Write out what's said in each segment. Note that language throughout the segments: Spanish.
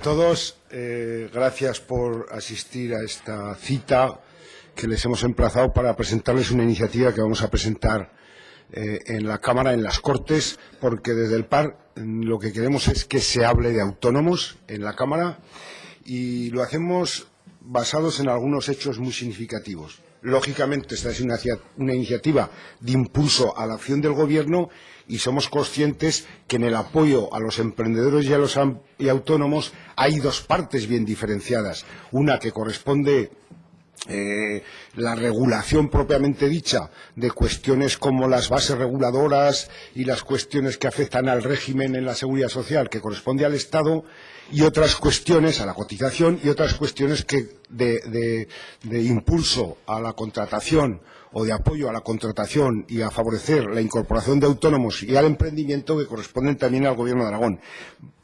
todos. Gracias por asistir a esta cita que les hemos emplazado para presentarles una iniciativa que vamos a presentar en la Cámara, en las Cortes, porque desde el PAR lo que queremos es que se hable de autónomos en la Cámara y lo hacemos basados en algunos hechos muy significativos. Lógicamente, esta es una iniciativa de impulso a la acción del Gobierno y somos conscientes que en el apoyo a los emprendedores y a los autónomos hay dos partes bien diferenciadas. Una que corresponde la regulación propiamente dicha de cuestiones como las bases reguladoras y las cuestiones que afectan al régimen en la seguridad social que corresponde al Estado, y otras cuestiones a la cotización y otras cuestiones que de impulso a la contratación o de apoyo a la contratación y a favorecer la incorporación de autónomos y al emprendimiento que corresponden también al Gobierno de Aragón.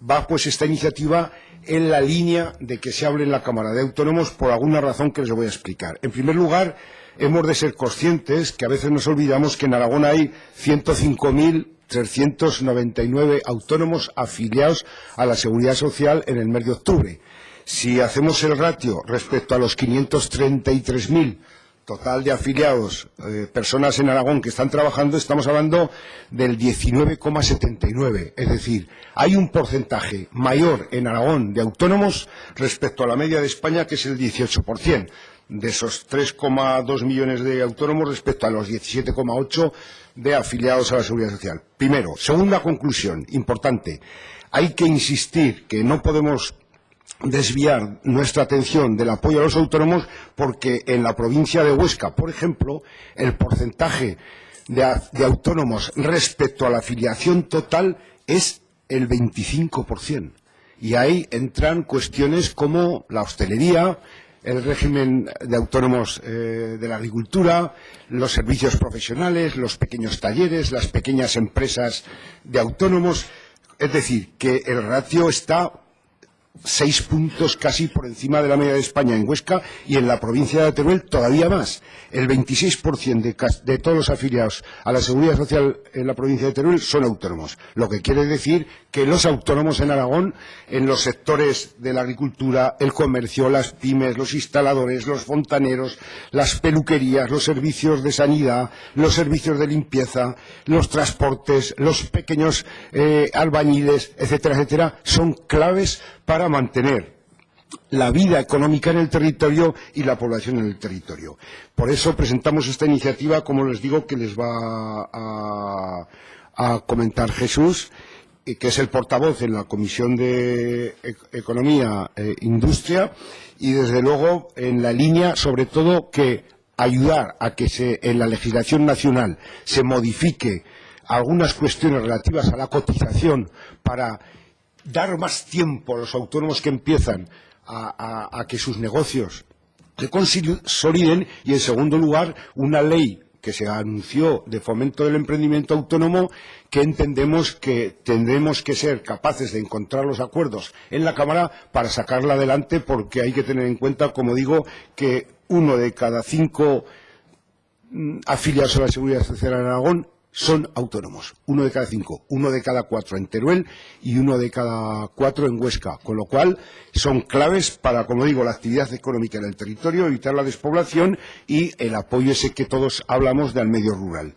Va pues esta iniciativa en la línea de que se hable en la Cámara de Autónomos por alguna razón que les voy a explicar. En primer lugar, hemos de ser conscientes que a veces nos olvidamos que en Aragón hay 105.399 autónomos afiliados a la Seguridad Social en el mes de octubre. Si hacemos el ratio respecto a los 533.000 total de afiliados, personas en Aragón que están trabajando, estamos hablando del 19,79. Es decir, hay un porcentaje mayor en Aragón de autónomos respecto a la media de España, que es el 18%. De esos 3,2 millones de autónomos respecto a los 17,8 de afiliados a la Seguridad Social. Primero. Segunda conclusión, importante. Hay que insistir que no podemos desviar nuestra atención del apoyo a los autónomos porque en la provincia de Huesca, por ejemplo, el porcentaje de autónomos respecto a la afiliación total es el 25%. Y ahí entran cuestiones como la hostelería, el régimen de autónomos de la agricultura, los servicios profesionales, los pequeños talleres, las pequeñas empresas de autónomos. Es decir, que el ratio está 6 puntos casi por encima de la media de España en Huesca, y en la provincia de Teruel todavía más. El 26% de todos los afiliados a la Seguridad Social en la provincia de Teruel son autónomos, lo que quiere decir que los autónomos en Aragón, en los sectores de la agricultura, el comercio, las pymes, los instaladores, los fontaneros, las peluquerías, los servicios de sanidad, los servicios de limpieza, los transportes, los pequeños albañiles, etcétera, etcétera, son claves para mantener la vida económica en el territorio y la población en el territorio. Por eso presentamos esta iniciativa, como les digo, que les va a comentar Jesús, que es el portavoz en la Comisión de Economía e Industria, y desde luego en la línea, sobre todo, que ayudar a que en la legislación nacional se modifique algunas cuestiones relativas a la cotización para dar más tiempo a los autónomos que empiezan a que sus negocios se consoliden, y en segundo lugar una ley que se anunció de fomento del emprendimiento autónomo, que entendemos que tendremos que ser capaces de encontrar los acuerdos en la Cámara para sacarla adelante, porque hay que tener en cuenta, como digo, que 1 de cada 5 afiliados a la Seguridad Social en Aragón son autónomos. 1 de cada 5, 1 de cada 4 en Teruel y 1 de cada 4 en Huesca, con lo cual son claves para, como digo, la actividad económica en el territorio, evitar la despoblación y el apoyo ese que todos hablamos del medio rural.